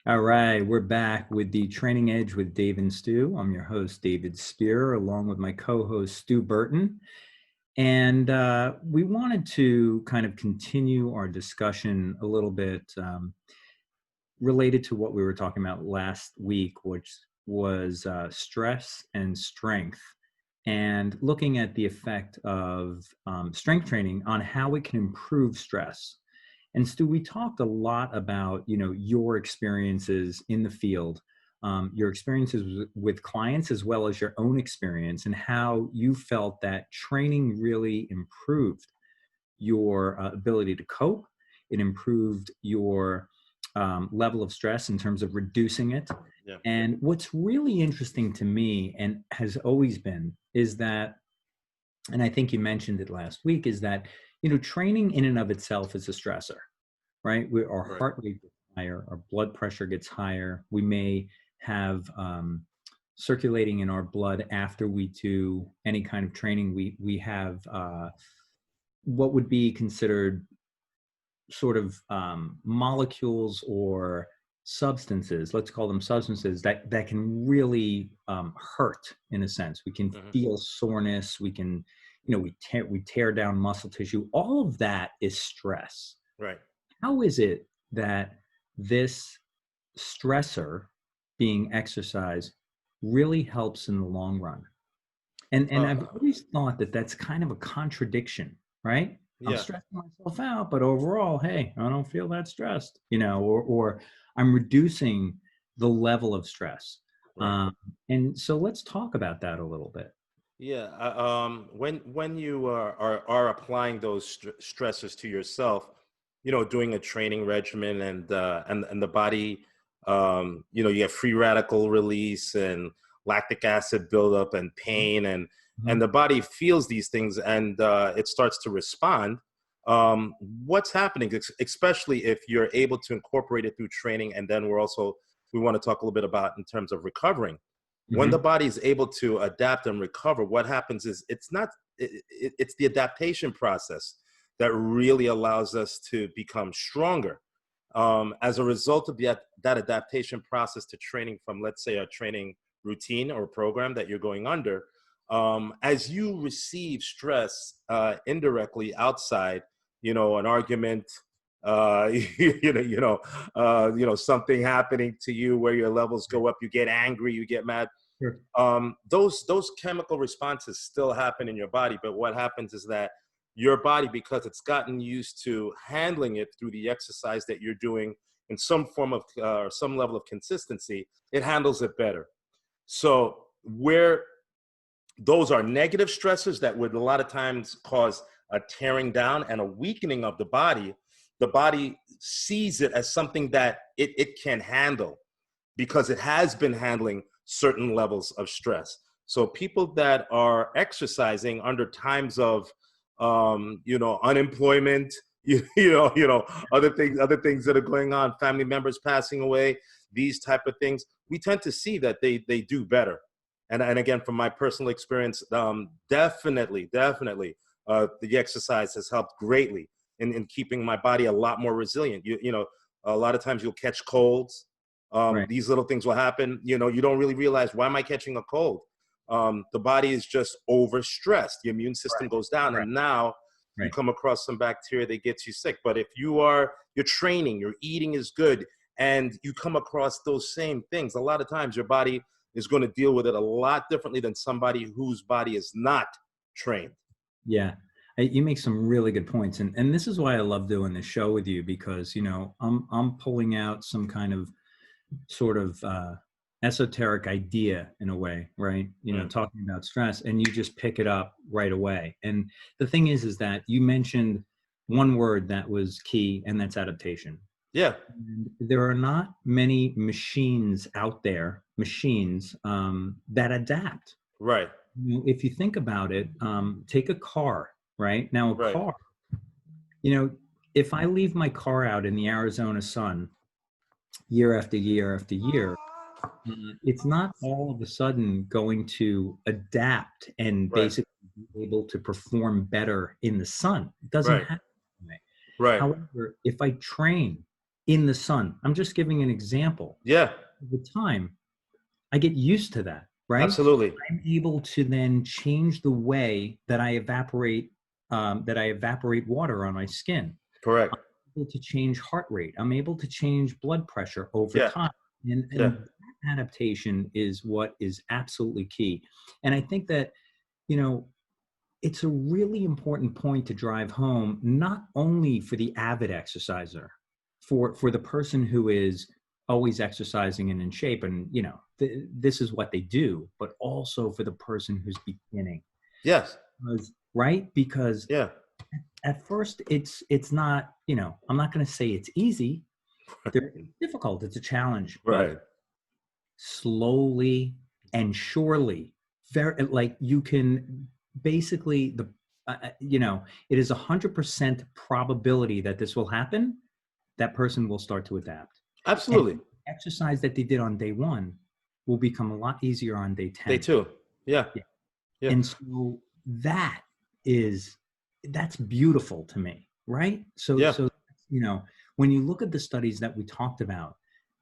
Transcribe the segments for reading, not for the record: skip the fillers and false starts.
All right, we're back with the Training Edge with Dave and Stu. I'm your host, David Spear, along with my co-host, Stu Burton. And we wanted to kind of continue our discussion a little bit related to what we were talking about last week, which was stress and strength, and looking at the effect of strength training on how it can improve stress. And Stu, we talked a lot about, your experiences in the field, your experiences with clients, as well as your own experience, and how you felt that training really improved your ability to cope. It improved your level of stress in terms of reducing it. Yeah. And what's really interesting to me, and has always been, is that, and I think you mentioned it last week, is that training in and of itself is a stressor, right? Our Right. heart rate gets higher, our blood pressure gets higher. We may have circulating in our blood after we do any kind of training. We have what would be considered sort of molecules or substances, let's call them substances, that can really hurt in a sense. We can feel soreness. We can, we tear down muscle tissue. All of that is stress. Right. How is it that this stressor, being exercise, really helps in the long run? And I've always thought that that's kind of a contradiction, right? I'm Yeah. stressing myself out, but overall, hey, I don't feel that stressed, or I'm reducing the level of stress. Right. And so let's talk about that a little bit. Yeah. When you are applying those stresses to yourself, doing a training regimen and the body, you have free radical release and lactic acid buildup and pain, and the body feels these things, and it starts to respond. What's happening, especially if you're able to incorporate it through training, and then we want to talk a little bit about in terms of recovering. When the body is able to adapt and recover, what happens is it's the adaptation process that really allows us to become stronger. As a result of that adaptation process to training from, let's say, a training routine or program that you're going under, as you receive stress indirectly outside, an argument, something happening to you where your levels go up, you get angry, you get mad. Sure. Those chemical responses still happen in your body, but what happens is that your body, because it's gotten used to handling it through the exercise that you're doing in some form of some level of consistency, it handles it better. So where those are negative stresses that would a lot of times cause a tearing down and a weakening of the body sees it as something that it can handle because it has been handling certain levels of stress. So people that are exercising under times of unemployment, other things that are going on, family members passing away, these type of things, we tend to see that they do better. And again, from my personal experience, definitely, the exercise has helped greatly in keeping my body a lot more resilient. A lot of times you'll catch colds. Right. These little things will happen. You don't really realize, why am I catching a cold? The body is just overstressed. The immune system goes down, and now you come across some bacteria that gets you sick. But if you're training, your eating is good, and you come across those same things, a lot of times your body is going to deal with it a lot differently than somebody whose body is not trained. Yeah. You make some really good points. And this is why I love doing this show with you, because, I'm pulling out some kind of sort of esoteric idea in a way, right? Talking about stress, and you just pick it up right away. And the thing is that you mentioned one word that was key, and that's adaptation. Yeah. And there are not many machines out there, that adapt. Right. If you think about it, take a car, right? Now, a Right. car, if I leave my car out in the Arizona sun year after year after year, it's not all of a sudden going to adapt and Right. basically be able to perform better in the sun. It doesn't Right. happen that way. Right. However, if I train in the sun. I'm just giving an example. Yeah, Over time, I get used to that, right? absolutely. I'm able to then change the way that I evaporate water on my skin. Correct. I'm able to change heart rate. I'm able to change blood pressure over Yeah, time. yeah, And that adaptation is what is absolutely key. And I think that, you know, it's a really important point to drive home, not only for the avid exerciser, for the person who is always exercising and in shape, and this is what they do, but also for the person who's beginning. yes, Right? Because yeah. at first it's not, I'm not going to say it's easy. They're difficult. It's a challenge, Right. but slowly and surely, very, like, you can basically it is 100% probability that this will happen. That person will start to adapt, and Absolutely. exercise that they did on day one will become a lot easier on day Day 10. two. Yeah, Yeah. yeah, And so that's beautiful to me, right? So, yeah. when you look at the studies that we talked about,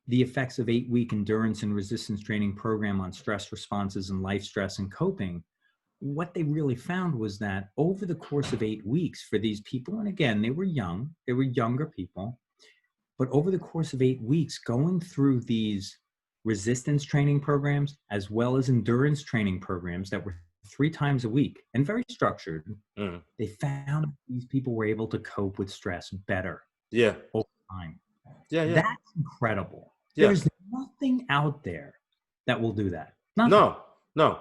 the effects of 8-week endurance and resistance training program on stress responses and life stress and coping, what they really found was that over the course of 8 weeks for these people, and again, they were younger people, but over the course of 8 weeks, going through these resistance training programs as well as endurance training programs that were 3 times a week and very structured, Mm. they found these people were able to cope with stress better Yeah, over time. yeah, yeah, That's incredible. yeah. There's nothing out there that will do that. Nothing. No, no.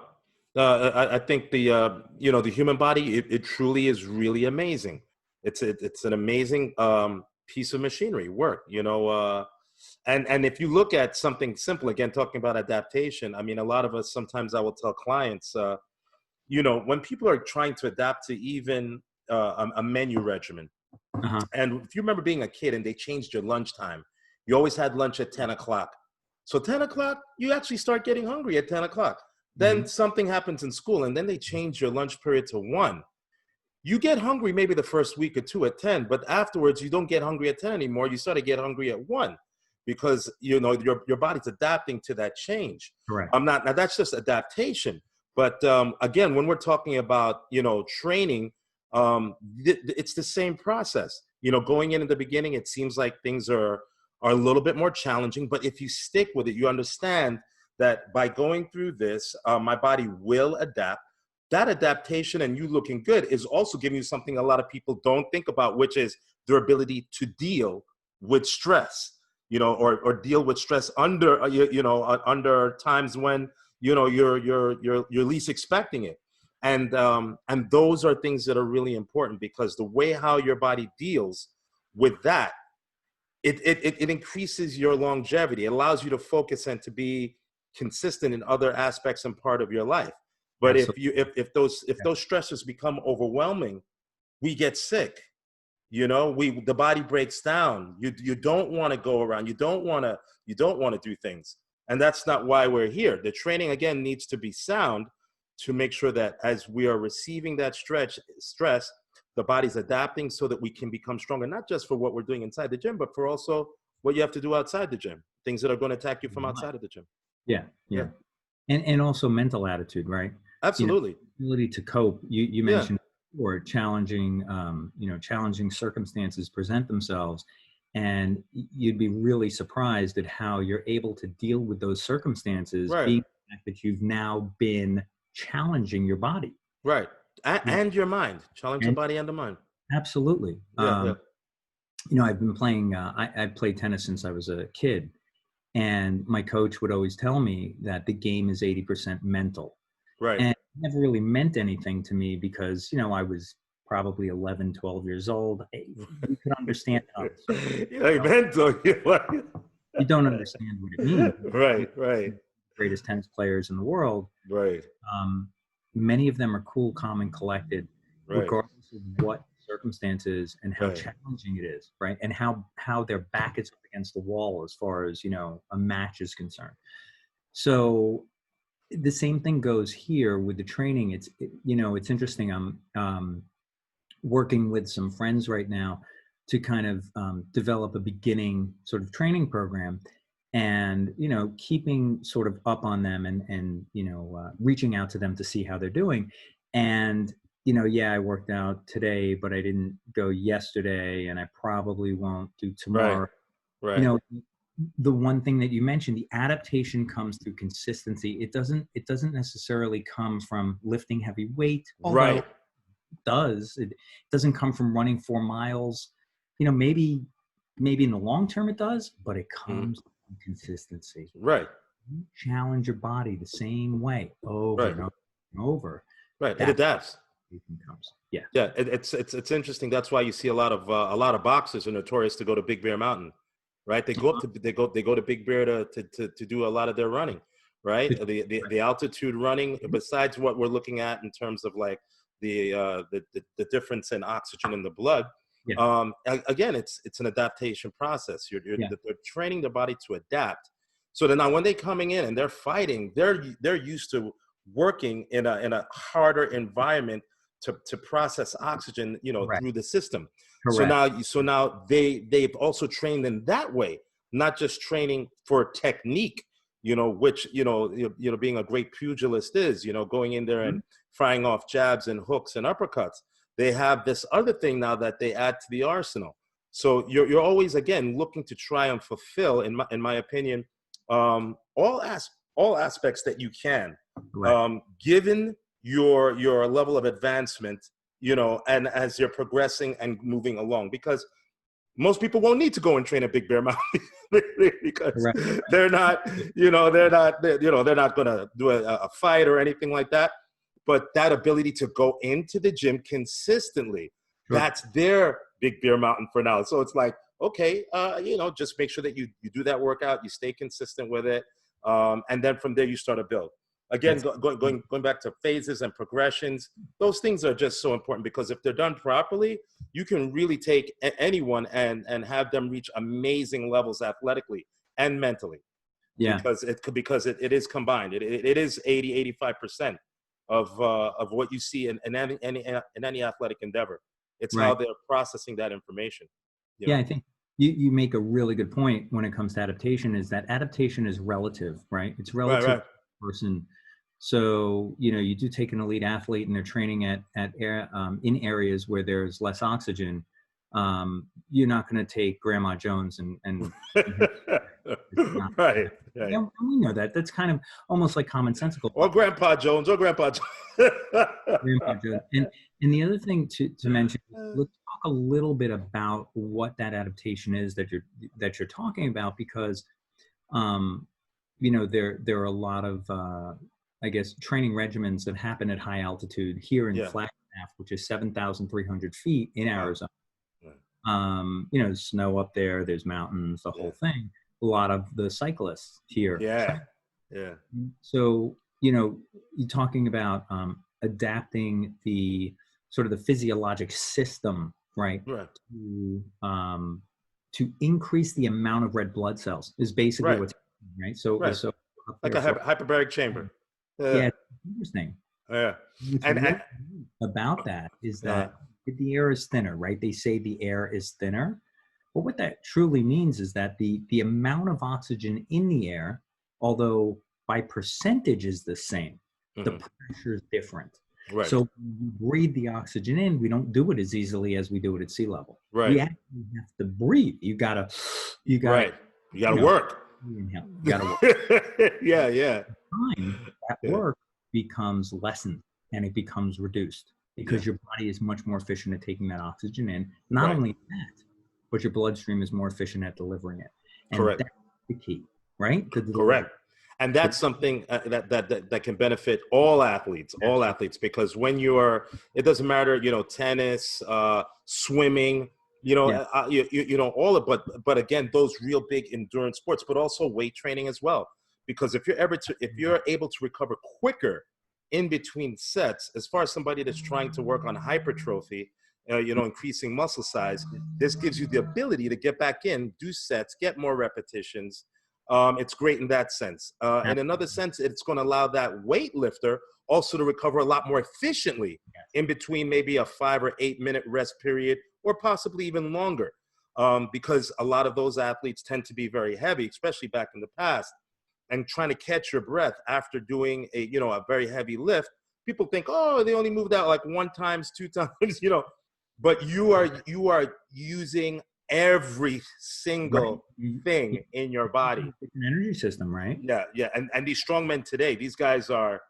I think the human body, it truly is really amazing. It's an amazing piece of machinery work, and if you look at something simple, again, talking about adaptation, I mean, a lot of us, sometimes I will tell clients, when people are trying to adapt to even a menu regimen, Uh-huh. and if you remember being a kid and they changed your lunchtime, you always had lunch at 10 o'clock. So 10 o'clock, you actually start getting hungry at 10 o'clock. Mm-hmm. Then something happens in school and then they change your lunch period to 1. You get hungry maybe the first week or two at 10, but afterwards you don't get hungry at 10 anymore. You start to get hungry at 1 because your body's adapting to that change. Correct. I'm not, now that's just adaptation. But again, when we're talking about training, it's the same process. Going in the beginning, it seems like things are a little bit more challenging, but if you stick with it, you understand that by going through this, my body will adapt. That adaptation and you looking good is also giving you something a lot of people don't think about, which is their ability to deal with stress, or deal with stress under, under times when, you're least expecting it. And those are things that are really important, because the way how your body deals with that, it increases your longevity. It allows you to focus and to be consistent in other aspects and part of your life. But Absolutely. if those stresses become overwhelming, we get sick. The body breaks down. You don't want to go around. You don't want to do things. And that's not why we're here. The training, again, needs to be sound to make sure that as we are receiving that stress, the body's adapting so that we can become stronger, not just for what we're doing inside the gym, but for also what you have to do outside the gym, things that are going to attack you from outside of the gym. Yeah. Yeah, And also mental attitude, right? absolutely. Ability to cope. You Yeah, mentioned before, challenging circumstances present themselves, and you'd be really surprised at how you're able to deal with those circumstances, right, being the fact that you've now been challenging your body. right. And your mind, challenge the And body and the mind. absolutely. Yeah, yeah, I've been playing, I played tennis since I was a kid. And my coach would always tell me that the game is 80% mental. right. And it never really meant anything to me because, I was probably 11, 12 years old. You could understand it on the surface. Like mental. You don't understand what it means. Right, right, Greatest tennis players in the world. right, Many of them are cool, calm, and collected, right, regardless of what circumstances and how right. challenging it is, right? And how their back is up against the wall as far as, a match is concerned. So the same thing goes here with the training. It's interesting. I'm working with some friends right now to kind of develop a beginning sort of training program, and keeping sort of up on them, and reaching out to them to see how they're doing. And yeah, I worked out today, but I didn't go yesterday, and I probably won't do tomorrow. Right. The one thing that you mentioned, the adaptation comes through consistency. It doesn't necessarily come from lifting heavy weight, although it does. It doesn't come from running 4 miles. Maybe in the long term it does, but it comes from consistency. Right. You challenge your body the same way over and over and over. Right. It adapts. Comes. Yeah. Yeah. It's interesting. That's why you see a lot of boxers are notorious to go to Big Bear Mountain. Right, they go to Big Bear to do a lot of their running, right? The altitude running. Besides what we're looking at in terms of like the difference in oxygen in the blood, again, it's an adaptation process. They're training their body to adapt. So then now when they're coming in and they're fighting, they're used to working in a harder environment to process oxygen, through the system. Correct. So now they've also trained in that way, not just training for technique, which being a great pugilist is, going in there and firing off jabs and hooks and uppercuts. They have this other thing now that they add to the arsenal. So you're always again looking to try and fulfill, in my opinion, all aspects that you can, given your level of advancement, and as you're progressing and moving along, because most people won't need to go and train at Big Bear Mountain because they're not going to do a fight or anything like that. But that ability to go into the gym consistently, that's their Big Bear Mountain for now. So it's like, okay, just make sure that you do that workout, you stay consistent with it. And then from there you start to build. Again, going back to phases and progressions, those things are just so important, because if they're done properly, you can really take anyone and have them reach amazing levels athletically and mentally. Yeah. Because it is combined. It is 80-85% of what you see in any athletic endeavor. It's how they're processing that information. Yeah, I think you make a really good point when it comes to adaptation, is that adaptation is relative, right? It's relative to the person. So, you do take an elite athlete and they're training in areas where there's less oxygen. You're not going to take Grandma Jones and right. We know that. That's kind of almost like commonsensical. Or Grandpa Jones. Grandpa Jones. And the other thing to mention, let's talk a little bit about what that adaptation is that you're talking about, because there are a lot of I guess training regimens that happen at high altitude here in Flagstaff, which is 7,300 feet in Arizona. Snow up there, there's mountains, the whole thing. A lot of the cyclists here. So, you're talking about adapting the sort of the physiologic system, right? To increase the amount of red blood cells is basically what's happening, right? So like a hyperbaric chamber. Yeah, it's interesting. Yeah. And about that is that the air is thinner, right? They say the air is thinner. But what that truly means is that the amount of oxygen in the air, although by percentage is the same, the pressure is different. Right. So when we breathe the oxygen in, we don't do it as easily as we do it at sea level. Right. We actually have to breathe. You gotta work. Inhale. You gotta work. Yeah. That work becomes lessened and it becomes reduced, because your body is much more efficient at taking that oxygen in. Not only that, but your bloodstream is more efficient at delivering it. And that's the key, right? Correct. And that's something that can benefit all athletes, because when it doesn't matter, tennis, swimming, all of, but again, those real big endurance sports, but also weight training as well. Because if you're able to recover quicker in between sets, as far as somebody that's trying to work on hypertrophy, increasing muscle size, this gives you the ability to get back in, do sets, get more repetitions, it's great in that sense. In another sense, it's going to allow that weightlifter also to recover a lot more efficiently in between maybe a 5 or 8 minute rest period, or possibly even longer. Because a lot of those athletes tend to be very heavy, especially back in the past, and trying to catch your breath after doing a very heavy lift. People think, oh, they only moved out like 1 time, 2 times, but you are using every single thing in your body. It's an energy system, right? Yeah. And these strongmen today, these guys are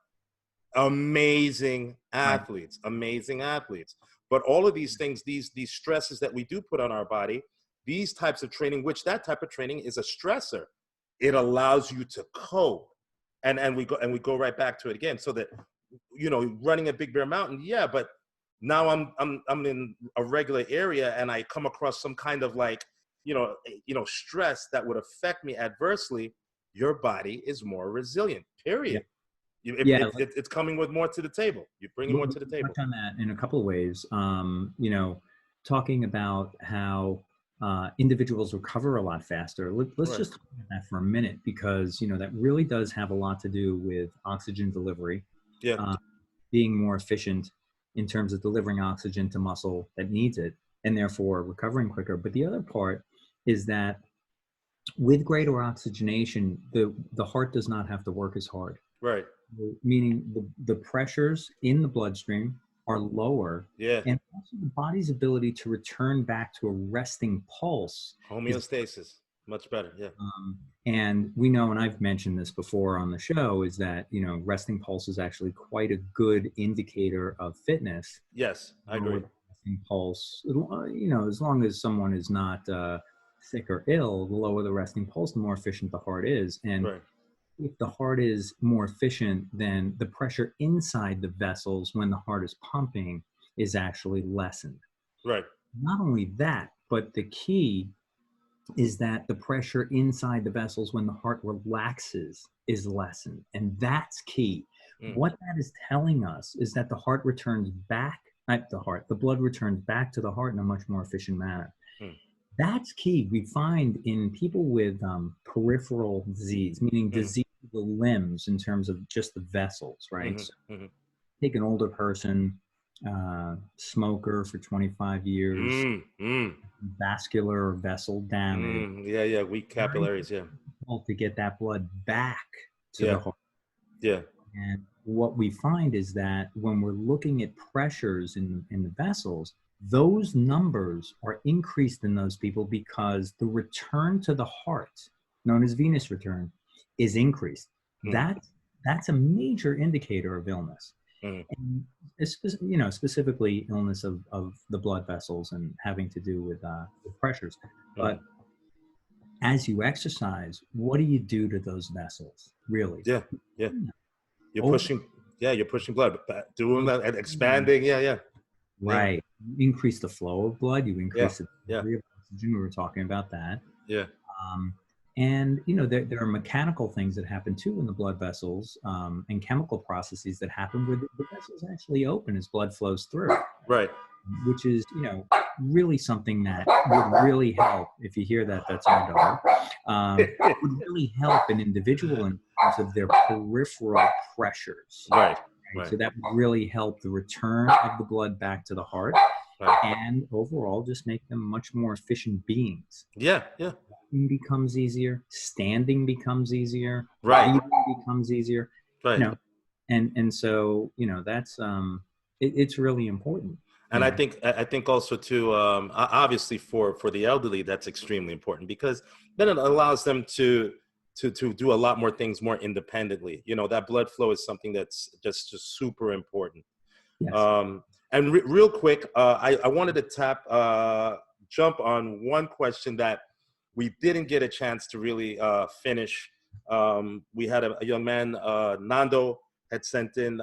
amazing athletes, But all of these things, these stresses that we do put on our body, these types of training, which that type of training is a stressor, it allows you to cope. And we go right back to it again. So that, running a Big Bear Mountain, yeah, but now I'm in a regular area and I come across some kind of stress that would affect me adversely. Your body is more resilient, period. It's coming with more to the table. You're bringing more to the table. Touch on that in a couple of ways. Talking about how individuals recover a lot faster. Let's just talk about that for a minute, because that really does have a lot to do with oxygen delivery. Being more efficient in terms of delivering oxygen to muscle that needs it, and therefore recovering quicker. But the other part is that with greater oxygenation, the heart does not have to work as hard. Right. Meaning the pressures in the bloodstream are lower. Yeah. And also the body's ability to return back to a resting pulse. Homeostasis. Much better. Yeah. And we know, and I've mentioned this before on the show, is that, resting pulse is actually quite a good indicator of fitness. Yes, I agree. Resting pulse, as long as someone is not sick or ill, the lower the resting pulse, the more efficient the heart is. And if the heart is more efficient, then the pressure inside the vessels when the heart is pumping is actually lessened. Right. Not only that, but the key is that the pressure inside the vessels when the heart relaxes is lessened. And that's key. What that is telling us is that the heart returns back, the blood returns back to the heart in a much more efficient manner. That's key. We find in people with peripheral disease, meaning disease of the limbs in terms of just the vessels, right? So take an older person, smoker for 25 years, vascular or vessel damage. Weak capillaries, to get that blood back to the heart. Yeah. And what we find is that when we're looking at pressures in the vessels, those numbers are increased in those people because the return to the heart, known as venous return, is increased. That's a major indicator of illness. And specifically illness of the blood vessels and having to do with pressures. But as you exercise, what do you do to those vessels, really? Yeah. You're pushing blood, doing that and expanding. Right. You increase the flow of blood, you increase the delivery of oxygen. We were talking about that. Yeah. And there are mechanical things that happen too in the blood vessels, and chemical processes that happen where the vessels actually open as blood flows through. Right. Which is, really something that would really help. If you hear that, that's my dog. Would really help an individual in terms of their peripheral pressures. Right. So that would really help the return of the blood back to the heart, and overall just make them much more efficient beings. Yeah. Walking becomes easier, standing becomes easier, right, breathing becomes easier. Right. And so that's it's really important. And I think also too, obviously for the elderly, that's extremely important, because then it allows them to do a lot more things more independently. That blood flow is something that's just super important. Yes. And real quick, I wanted to jump on one question that we didn't get a chance to really finish. We had a young man, Nando, had sent in.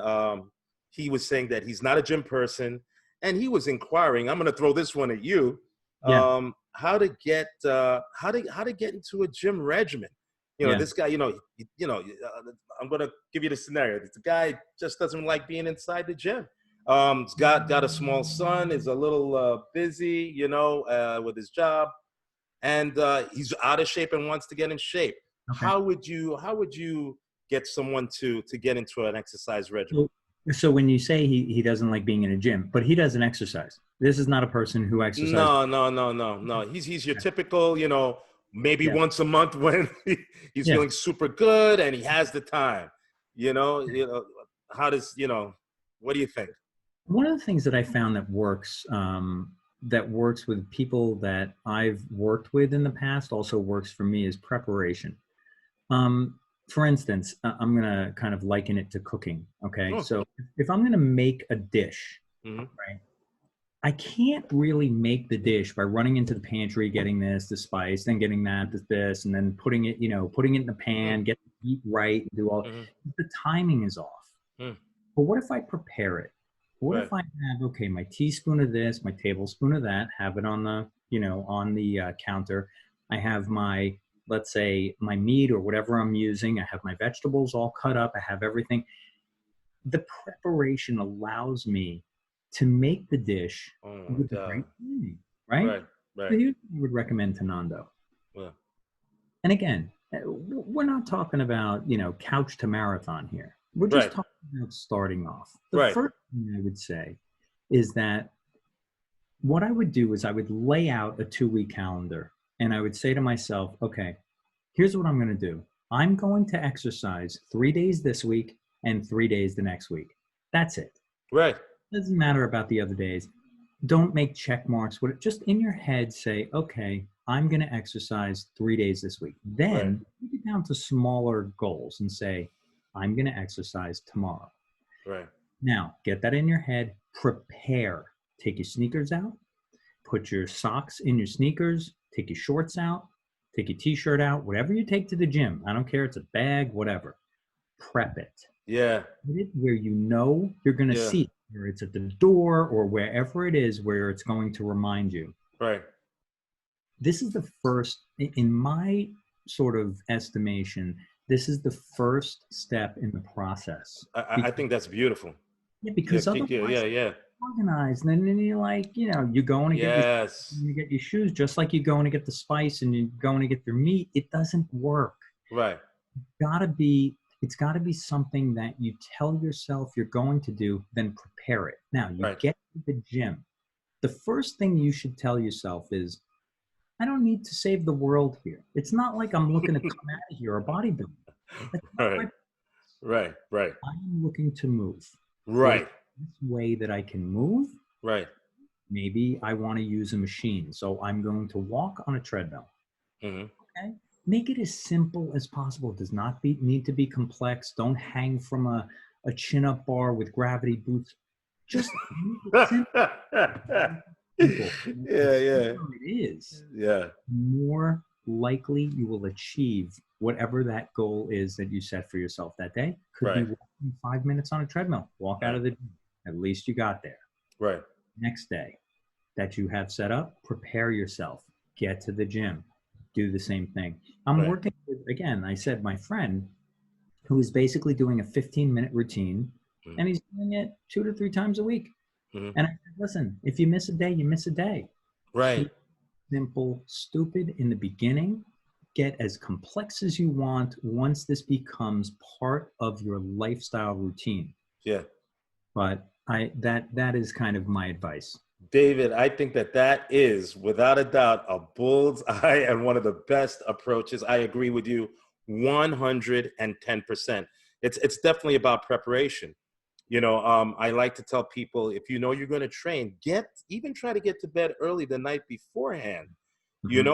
He was saying that he's not a gym person, and he was inquiring. I'm going to throw this one at you. Yeah. How to get into a gym regimen. This guy, I'm going to give you the scenario. The guy just doesn't like being inside the gym. He's got a small son, is a little busy, with his job, and he's out of shape and wants to get in shape. Okay. how would you get someone to get into an exercise regimen? So when you say he doesn't like being in a gym, but he doesn't exercise. This is not a person who exercises. No. He's your typical, maybe Yeah. once a month when he's Yeah. feeling super good and he has the time. How does, what do you think? One of the things that I found that works with people that I've worked with in the past, also works for me, is preparation. Um, for instance, I'm going to kind of liken it to cooking. Okay. Oh, So if I'm going to make a dish, mm-hmm. right, I can't really make the dish by running into the pantry, getting the spice, then getting this, and then putting it in the pan, get the heat right, and do all. Mm-hmm. The timing is off. Mm. But what if I prepare it? What Right. if I have, okay, my teaspoon of this, my tablespoon of that, have it on the counter. I have let's say my meat or whatever I'm using. I have my vegetables all cut up. I have everything. The preparation allows me to make the dish Oh my with the God. right timing, right? Right. So Right. here's what I would recommend to Nando. Well, And again, we're not talking about, couch to marathon here. We're just right. talking about starting off. The Right. first thing I would say is that what I would do is I would lay out a 2-week calendar and I would say to myself, okay, here's what I'm going to do. I'm going to exercise 3 days this week and 3 days the next week. That's it. Right. Doesn't matter about the other days. Don't make check marks. Just in your head say, okay, I'm going to exercise 3 days this week. Then break it down to smaller goals and say, I'm going to exercise tomorrow. Right. Now, get that in your head. Prepare. Take your sneakers out. Put your socks in your sneakers. Take your shorts out. Take your t-shirt out. Whatever you take to the gym. I don't care. It's a bag, whatever. Prep it. Yeah. Put it where you're going to see it. Whether it's at the door or wherever it is where it's going to remind you. Right. This is the first, in my sort of estimation, this is the first step in the process. I think that's beautiful. Yeah, because otherwise, yeah. organized, and then you're like, you're going to get your shoes, just like you're going to get the spice and you're going to get your meat. It doesn't work. Right. It's got to be something that you tell yourself you're going to do, then prepare it. Now, you get to the gym. The first thing you should tell yourself is, I don't need to save the world here. It's not like I'm looking to come out of here or bodybuilding. Right. I'm looking to move. Right. This way that I can move. Right. Maybe I want to use a machine. So I'm going to walk on a treadmill. Mm-hmm. Okay. Make it as simple as possible. It does not need to be complex. Don't hang from a chin-up bar with gravity boots. Just simple. Yeah. It is. Yeah. More likely you will achieve whatever that goal is that you set for yourself that day. Could be walking 5 minutes on a treadmill. Walk out of the gym. At least you got there. Right. Next day that you have set up, prepare yourself. Get to the gym. Do the same thing. I'm working with, again, I said my friend who is basically doing a 15-minute routine, and he's doing it 2 to 3 times a week. And I said, listen, if you miss a day, you miss a day. Right. Keep simple, stupid in the beginning. Get as complex as you want once this becomes part of your lifestyle routine. Yeah. But that is kind of my advice. David, I think that is, without a doubt, a bull's eye and one of the best approaches. I agree with you 110%. It's definitely about preparation. I like to tell people, if you know you're going to train, try to get to bed early the night beforehand,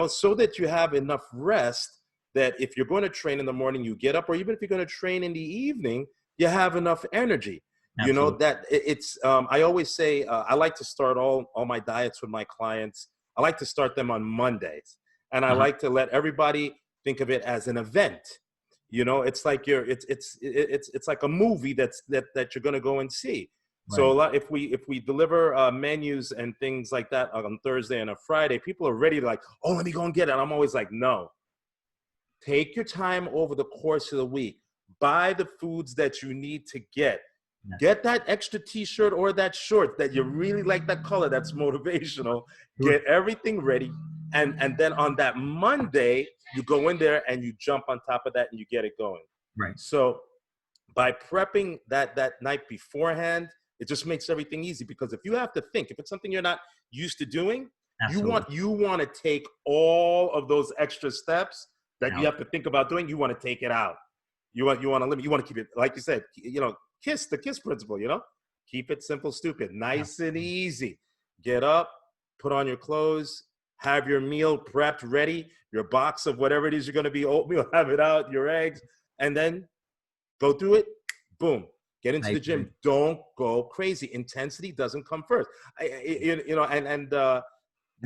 so that you have enough rest that if you're going to train in the morning, you get up, or even if you're going to train in the evening, you have enough energy. Absolutely. That it's, I always say, I like to start all my diets with my clients. I like to start them on Mondays, and I like to let everybody think of it as an event. It's like it's like a movie that you're going to go and see. Right. So if we deliver menus and things like that on Thursday and a Friday, people are ready to oh, let me go and get it. And I'm always like, no, take your time over the course of the week. Buy the foods that you need to get. Get that extra t-shirt or that short that you really like, that color that's motivational. Get everything ready and then on that Monday, you go in there and you jump on top of that and you get it going. Right. So by prepping that night beforehand, it just makes everything easy, because if you have to think, if it's something you're not used to doing, Absolutely. you want to take all of those extra steps that you have to think about doing, you want to take it out. You want to limit, you want to keep it, like you said, the KISS principle, keep it simple, stupid, nice and easy. Get up, put on your clothes, have your meal prepped, ready, your box of whatever it is you're going to be, oatmeal, have it out, your eggs, and then go through it, boom, get into the gym. Don't go crazy. Intensity doesn't come first.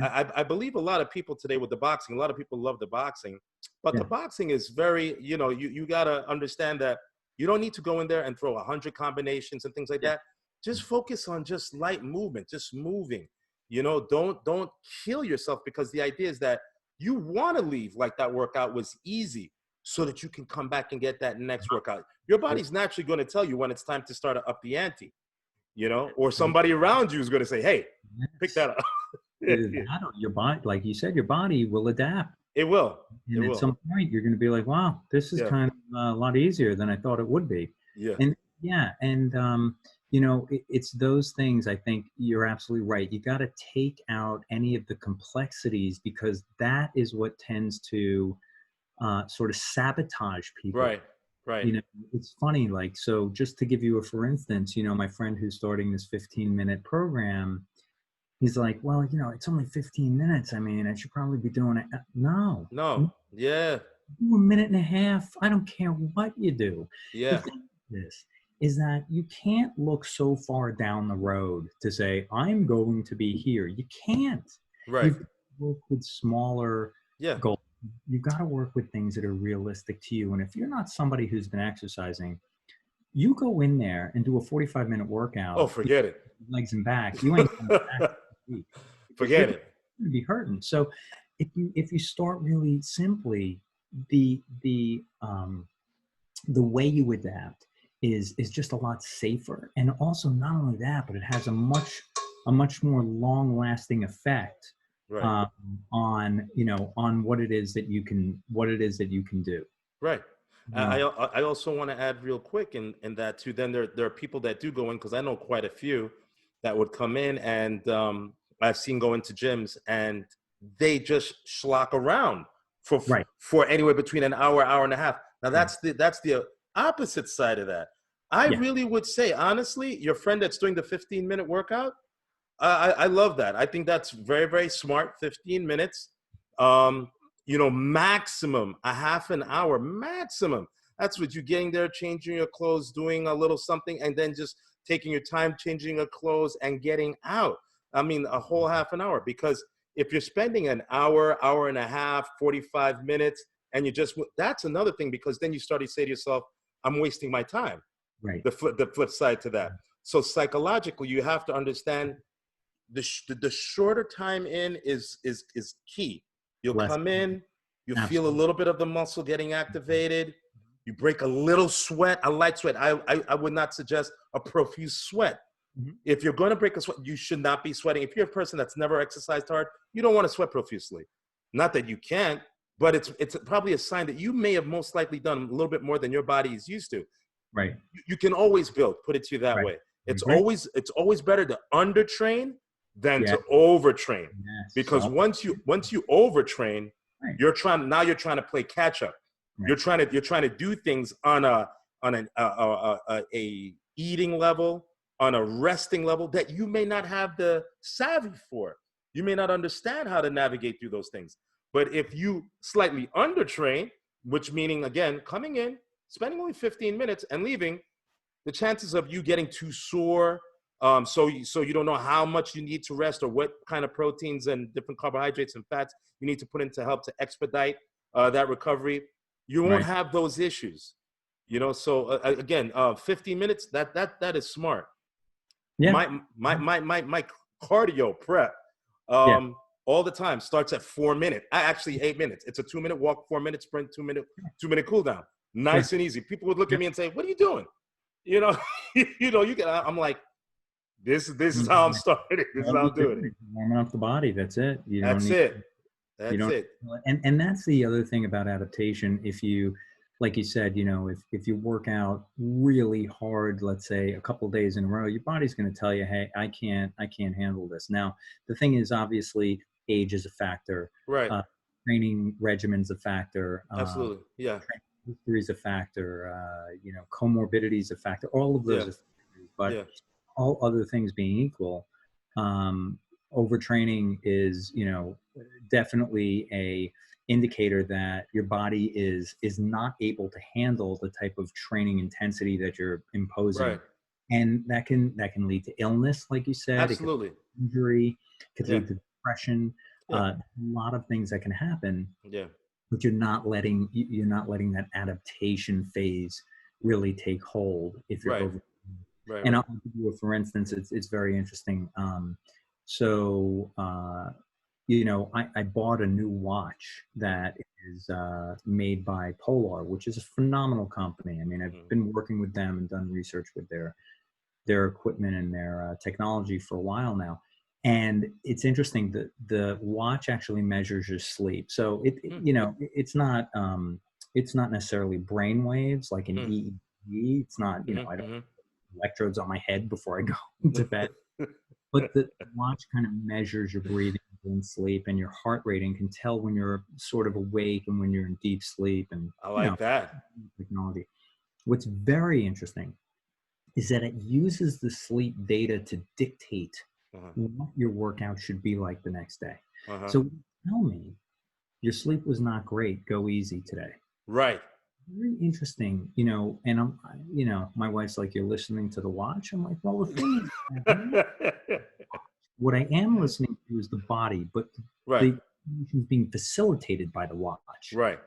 I believe a lot of people today with the boxing, a lot of people love the boxing, but the boxing is very, you got to understand that you don't need to go in there and throw 100 combinations and things like that. Just focus on just light movement, just moving. Don't kill yourself, because the idea is that you want to leave like that workout was easy, so that you can come back and get that next workout. Your body's naturally going to tell you when it's time to start to up the ante, or somebody around you is going to say, hey, pick that up. Your body, like you said, your body will adapt. It will. And at some point, you're going to be like, wow, this is kind of a lot easier than I thought it would be. Yeah. It's those things. I think you're absolutely right. You got to take out any of the complexities, because that is what tends to sort of sabotage people. Right. It's funny, like, so just to give you for instance, my friend who's starting this 15-minute program, he's like, well, it's only 15 minutes. I mean, I should probably be doing it. No. Yeah. Do a minute and a half. I don't care what you do. Yeah. The thing is that you can't look so far down the road to say, I'm going to be here. You can't. Right. You've got to work with smaller goals. You've got to work with things that are realistic to you. And if you're not somebody who's been exercising, you go in there and do a 45-minute workout. Oh, forget it. Legs and back. You ain't going back. Forget it. You're be hurting. So if you start really simply, the way you adapt is just a lot safer. And also not only that, but it has a much more long-lasting effect on what it is that you can do. Right. I also want to add real quick in that too. Then there are people that do go in, because I know quite a few that would come in, and I've seen go into gyms and they just schlock around for anywhere between an hour and a half. Now that's the opposite side of that. I really would say, honestly, your friend that's doing the 15-minute workout, I love that. I think that's very, very smart. 15 minutes, maximum a half an hour, maximum. That's what you're getting there, changing your clothes, doing a little something, and then just taking your time, changing your clothes and getting out. I mean, a whole half an hour, because if you're spending an hour, hour and a half, 45 minutes, and that's another thing, because then you start to say to yourself, I'm wasting my time. Right. The flip side to that. So psychologically, you have to understand the shorter time in is key. You'll come in, you feel a little bit of the muscle getting activated. You break a little sweat, a light sweat. I would not suggest a profuse sweat. Mm-hmm. If you're going to break a sweat, you should not be sweating. If you're a person that's never exercised hard, you don't want to sweat profusely. Not that you can't, but it's probably a sign that you may have most likely done a little bit more than your body is used to. Right. You can always build, put it to you that way. It's always better to undertrain than to overtrain. Yes. Because once you overtrain, you're trying to play catch up. Right. You're trying to do things on a eating level, on a resting level that you may not have the savvy for. You may not understand how to navigate through those things. But if you slightly undertrain, which meaning, again, coming in, spending only 15 minutes and leaving, the chances of you getting too sore, so you don't know how much you need to rest or what kind of proteins and different carbohydrates and fats you need to put in to help to expedite that recovery, you won't have those issues. So again, 15 minutes, that is smart. Yeah. My cardio prep all the time starts at 4 minutes. Actually 8 minutes. It's a 2-minute walk, 4-minute sprint, 2-minute cool down. Nice and easy. People would look at me and say, "What are you doing?" I'm like, this is how I'm starting. This is how I'm doing it. Warming up the body. That's it. That's it. You That's don't, it. and that's the other thing about adaptation. If you, like you said, if you work out really hard, let's say a couple of days in a row, your body's going to tell you, hey, I can't handle this. Now, the thing is, obviously, age is a factor. Right. Training regimen's a factor. Absolutely. Yeah. Training history is a factor. Comorbidity is a factor. All of those Yeah. are factors, but Yeah. all other things being equal, overtraining is, definitely a indicator that your body is not able to handle the type of training intensity that you're imposing, Right. and that can lead to illness, like you said. It could Absolutely. lead to injury, could Yeah. lead to depression. Yeah. A lot of things that can happen, Yeah. but you're not letting that adaptation phase really take hold if you're Right. over. Right. And Right. I'll give you for instance, it's very interesting. So I bought a new watch that is made by Polar, which is a phenomenal company. I mean, I've Mm. been working with them and done research with their equipment and their technology for a while now. And it's interesting that the watch actually measures your sleep. So Mm. it's not necessarily brain waves like an Mm. EEG. It's not, I don't Mm-hmm. electrodes on my head before I go to bed. But the watch kind of measures your breathing and sleep, and your heart rate, and can tell when you're sort of awake and when you're in deep sleep, and I like that. technology. What's very interesting is that it uses the sleep data to dictate Uh-huh. what your workout should be like the next day. Uh-huh. So tell me, your sleep was not great. Go easy today. Right. Very interesting, and my wife's like, you're listening to the watch. I'm like, well, the thing is, what I am listening to is the body, but Right. the information is being facilitated by the watch. Right.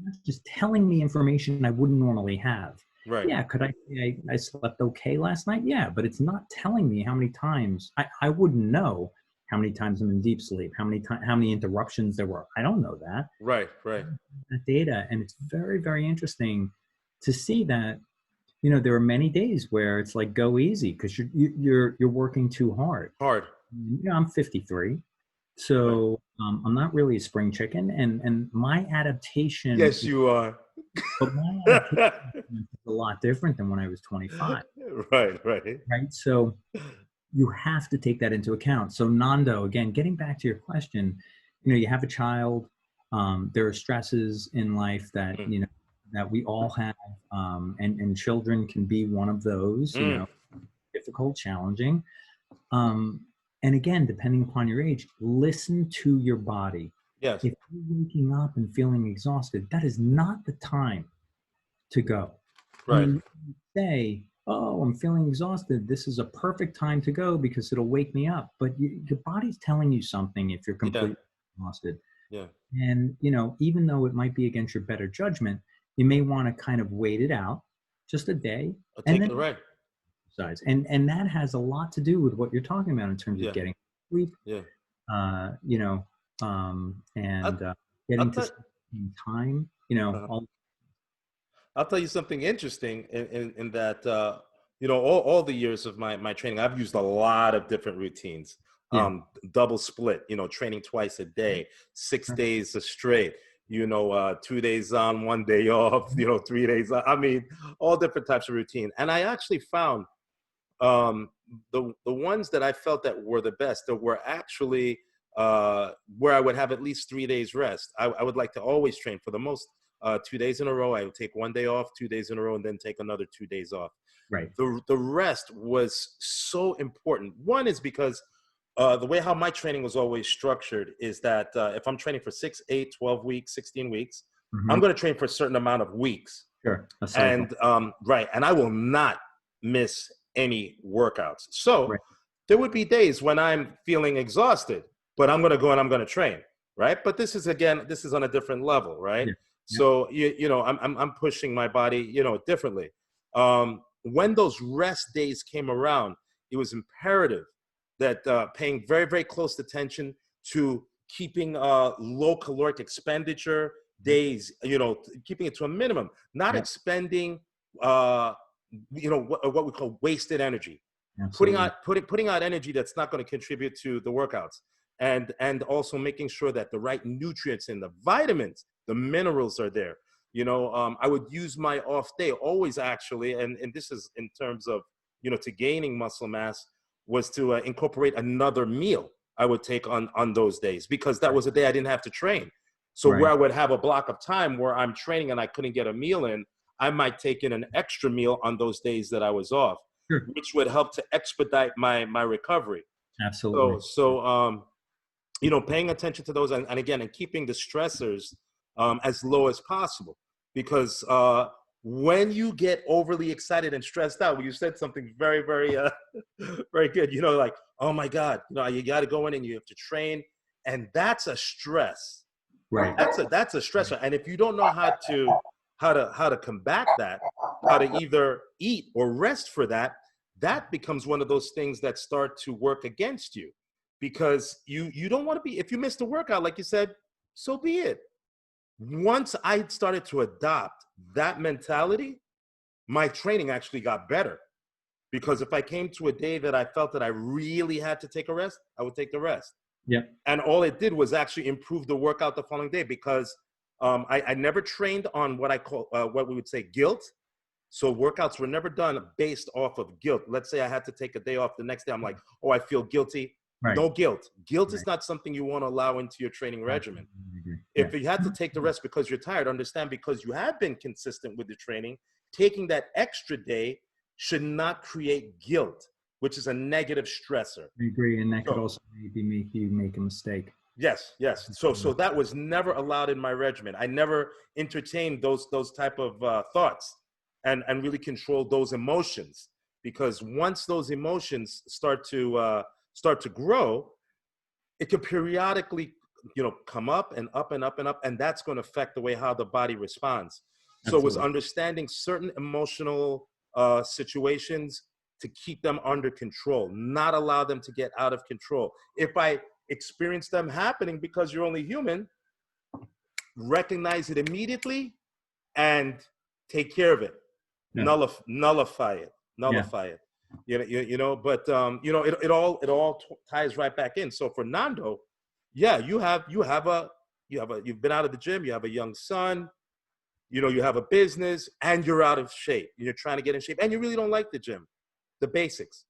It's just telling me information I wouldn't normally have. Right. Yeah, could I say I slept okay last night? Yeah, but it's not telling me how many times. I wouldn't know how many times I'm in deep sleep, how many interruptions there were. I don't know that. Right. Right. That data, and it's very, very interesting to see that. There are many days where it's like, go easy because you're working too hard. Hard. I'm 53, Right. so I'm not really a spring chicken, and my adaptation, Yes, you are. but my adaptation is a lot different than when I was 25, Right. Right. right? So you have to take that into account. So Nando, again, getting back to your question, you have a child. There are stresses in life that Mm. that we all have, and children can be one of those. Mm. Difficult, challenging. And again, depending upon your age, listen to your body. Yes. If you're waking up and feeling exhausted, that is not the time to go. I Right. mean, you say, oh, I'm feeling exhausted. This is a perfect time to go because it'll wake me up. But your body's telling you something if you're Yeah. completely exhausted. Yeah. And, even though it might be against your better judgment, you may want to kind of wait it out just a day I'll and take then it. Right. exercise. And that has a lot to do with what you're talking about in terms of Yeah. getting sleep, Yeah. and I'll, getting I'll, to tell, sleep in time, uh, all. I'll tell you something interesting in that, all the years of my training, I've used a lot of different routines. Yeah. Double split, training twice a day, 6 days straight, 2 days on, 1 day off, 3 days on. I mean, all different types of routine. And I actually found the ones that I felt that were the best, that were actually where I would have at least 3 days rest. I would like to always train for the most 2 days in a row. I would take 1 day off, 2 days in a row, and then take another 2 days off. Right. The rest was so important. One is because the way how my training was always structured is that if I'm training for 6, 8, 12 weeks, 16 weeks, I'm going to train for a certain amount of weeks. Sure. A cycle. And right, and I will not miss any workouts. So Right. there would be days when I'm feeling exhausted, but I'm going to go and I'm going to train, right? But this is on a different level, right? Yeah. Yeah. So I'm pushing my body, differently. When those rest days came around, it was imperative that paying very, very close attention to keeping low caloric expenditure days, keeping it to a minimum, not Yeah. expending what we call wasted energy. Absolutely. Putting out energy that's not going to contribute to the workouts. and also making sure that the right nutrients and the vitamins, the minerals are there. I would use my off day always, actually, and this is in terms of, to gaining muscle mass, was to incorporate another meal I would take on those days, because that was a day I didn't have to train. So where I would have a block of time where I'm training and I couldn't get a meal in, I might take in an extra meal on those days that I was off, which would help to expedite my recovery. Absolutely. So paying attention to those, and again, and keeping the stressors as low as possible, because when you get overly excited and stressed out, you said something very, very, very good. Like, oh my God, you got to go in and you have to train, and that's a stress. Right. That's a stressor. And if you don't know how to combat that, how to either eat or rest for that, that becomes one of those things that start to work against you, because you don't want to be, if you missed a workout, like you said, so be it. Once I started to adopt that mentality, my training actually got better, because if I came to a day that I felt that I really had to take a rest, I would take the rest. Yeah. And all it did was actually improve the workout the following day, because I never trained on what I call, what we would say, guilt. So workouts were never done based off of guilt. Let's say I had to take a day off. The next day I'm like, oh, I feel guilty. Right. No guilt. Guilt is not something you want to allow into your training regimen. If you had to take the rest because you're tired, understand, because you have been consistent with the training, taking that extra day should not create guilt, which is a negative stressor. I agree, and that could also maybe make you make a mistake. Yes. So that was never allowed in my regimen. I never entertained those type of thoughts, and really controlled those emotions, because once those emotions start to grow, it can periodically, come up and up and up and up, and that's going to affect the way how the body responds. Absolutely. So it was understanding certain emotional situations to keep them under control, not allow them to get out of control. If I experience them happening, because you're only human, recognize it immediately and take care of it. Yeah. Nullify it. But it all ties right back in. So for Nando, you've been out of the gym, you have a young son, you have a business, and you're out of shape. You're trying to get in shape, and you really don't like the gym. The basics,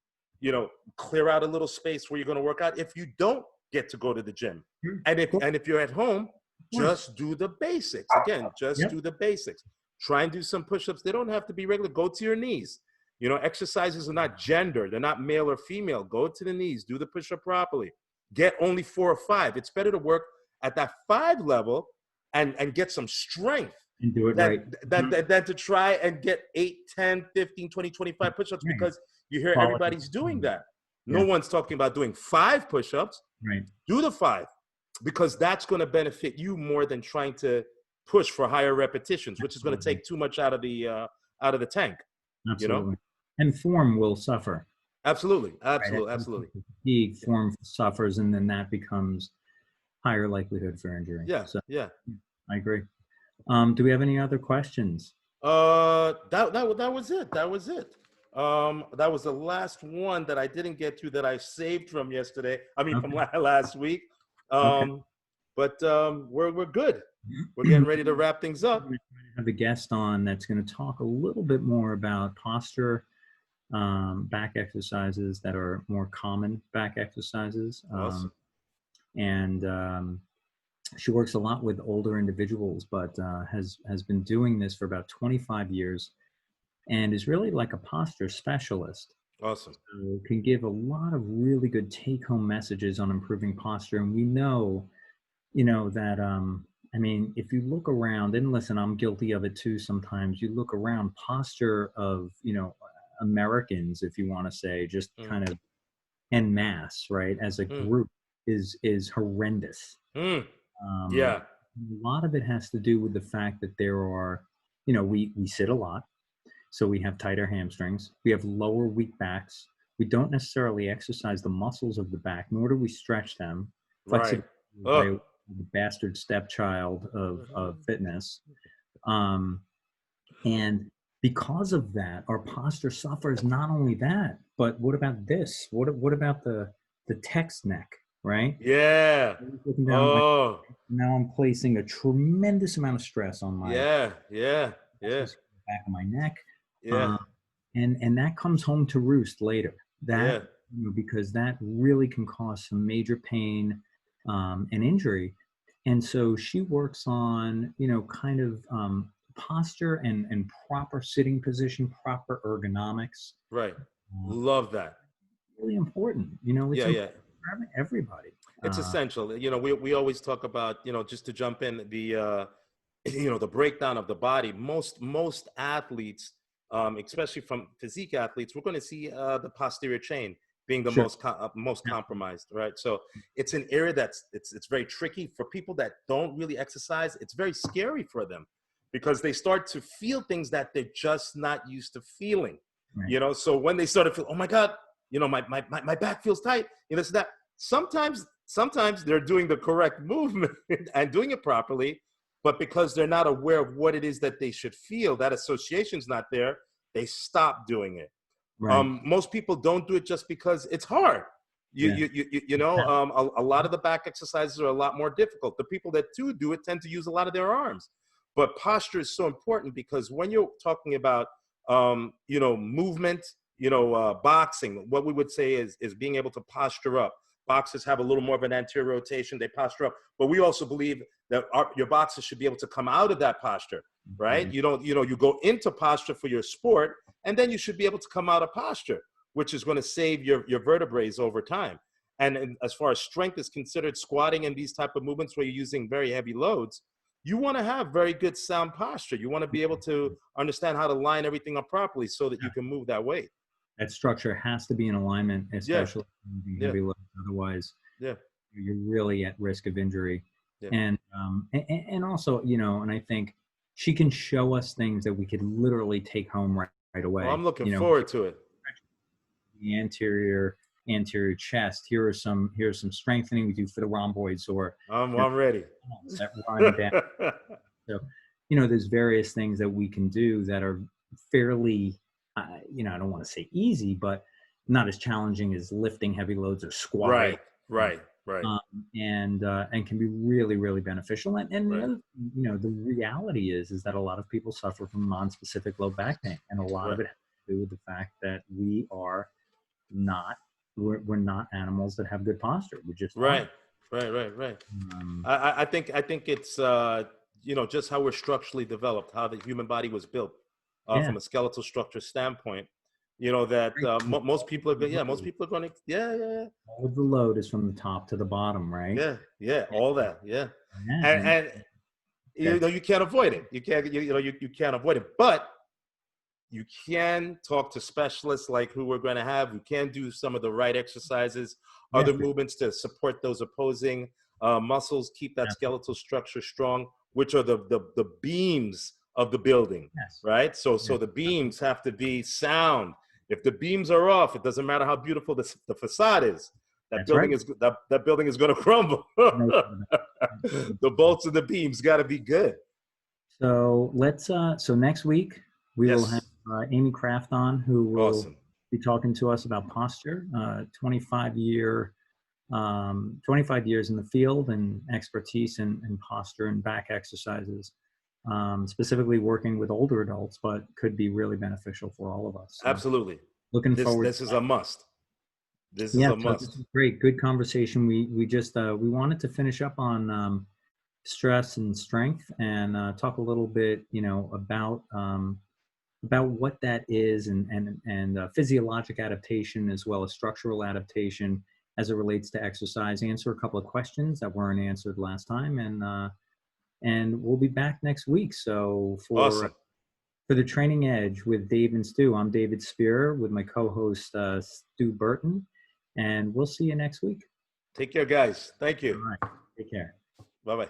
clear out a little space where you're going to work out if you don't get to go to the gym. And if you're at home, just do the basics. Again, do the basics. Try and do some push-ups. They don't have to be regular. Go to your knees. Exercises are not gender. They're not male or female. Go to the knees. Do the push-up properly. Get only 4 or 5. It's better to work at that 5 level and get some strength. And do it right. Than to try and get 8, 10, 15, 20, 25 push-ups, because you hear everybody's doing that. No one's talking about doing 5 push-ups. Right. Do the 5, because that's going to benefit you more than trying to push for higher repetitions, which is going to take too much out of the tank. Absolutely. And form will suffer. Absolutely. Fatigue, form suffers, and then that becomes higher likelihood for injury. Yeah. So, I agree. Do we have any other questions? That was it. That was the last one that I didn't get to, that I saved from yesterday. From last week. But we're good. We're getting ready to wrap things up. We have a guest on that's going to talk a little bit more about posture, back exercises that are more common back exercises. Awesome. She works a lot with older individuals, but has been doing this for about 25 years and is really like a posture specialist. Awesome. So can give a lot of really good take-home messages on improving posture. And we know, that, if you look around, and listen, I'm guilty of it too sometimes, you look around, posture of, Americans, if you want to say, just kind of en masse, right, as a group is horrendous. A lot of it has to do with the fact that there are, we sit a lot, so we have tighter hamstrings, we have lower weak backs, we don't necessarily exercise the muscles of the back, nor do we stretch them. Right. The bastard stepchild of fitness. And because of that, our posture suffers. Not only that, but what about this? What about the text neck? right? Yeah. Looking down at my, Oh, now I'm placing a tremendous amount of stress on my yeah, yeah, yeah, back of my neck. yeah, Um, and that comes home to roost later. yeah. That, because that really can cause some major pain and injury. And so she works on, kind of posture and proper sitting position, proper ergonomics. Right. Uh, Love that. Really important. It's Yeah, important yeah. for everybody. It's essential. We always talk about, just to jump in, the the breakdown of the body. Most athletes, especially from physique athletes, we're going to see the posterior chain being the Sure. most Yeah. compromised, right? So it's an area that's it's very tricky for people that don't really exercise. It's very scary for them because they start to feel things that they're just not used to feeling. Right. So when they start to feel, oh my God, my back feels tight, so that sometimes they're doing the correct movement and doing it properly, but because they're not aware of what it is that they should feel, that association's not there, they stop doing it. Right. Most people don't do it just because it's hard. Yeah. A lot of the back exercises are a lot more difficult. The people that do it tend to use a lot of their arms. But posture is so important because when you're talking about, movement, boxing, what we would say is being able to posture up. Boxers have a little more of an anterior rotation, they posture up, but we also believe that your boxers should be able to come out of that posture, right? Mm-hmm. You go into posture for your sport, and then you should be able to come out of posture, which is going to save your vertebrae over time. And as far as strength is considered, squatting and these type of movements where you're using very heavy loads, you want to have very good sound posture. You want to be able to understand how to line everything up properly so that you can move that weight. That structure has to be in alignment, Yeah, especially moving yeah, heavy loads. Otherwise, yeah, you're really at risk of injury. yeah. And also, and I think she can show us things that we could literally take home right Well, I'm away. looking forward to it. The anterior chest. Here's some strengthening we do for the rhomboids or I'm ready. that run down. So, there's various things that we can do that are fairly, I don't want to say easy, but not as challenging as lifting heavy loads or squatting. Right. And can be really, really beneficial. And Right. the reality is that a lot of people suffer from non-specific low back pain, and a lot of it has to do with the fact that we're not animals that have good posture. We just Right. aren't. I think it's just how we're structurally developed, how the human body was built Yeah. from a skeletal structure standpoint. That most people are going to All of the load is from the top to the bottom, right? yeah all that And and you can't avoid it. You can't avoid it, but you can talk to specialists like who we're going to have. We can do some of the right exercises, other movements to support those opposing muscles, keep that skeletal structure strong, which are the beams of the building, right? So the beams have to be sound. If the beams are off, it doesn't matter how beautiful the facade is. That building is going to crumble. The bolts and the beams got to be good. So so next week we will have Amy Kraft on, who will be talking to us about posture, 25 years in the field and expertise in posture and back exercises, specifically working with older adults, but could be really beneficial for all of us. So absolutely. Looking forward. This is a must. This is a must. This is great. Good conversation. We just we wanted to finish up on stress and strength and talk a little bit, about what that is and physiologic adaptation as well as structural adaptation as it relates to exercise. Answer a couple of questions that weren't answered last time, and we'll be back next week. So for the Training Edge with Dave and Stu, I'm David Spear with my co-host Stu Burton, and we'll see you next week. Take care, guys. Thank you. All right. Take care. Bye-bye.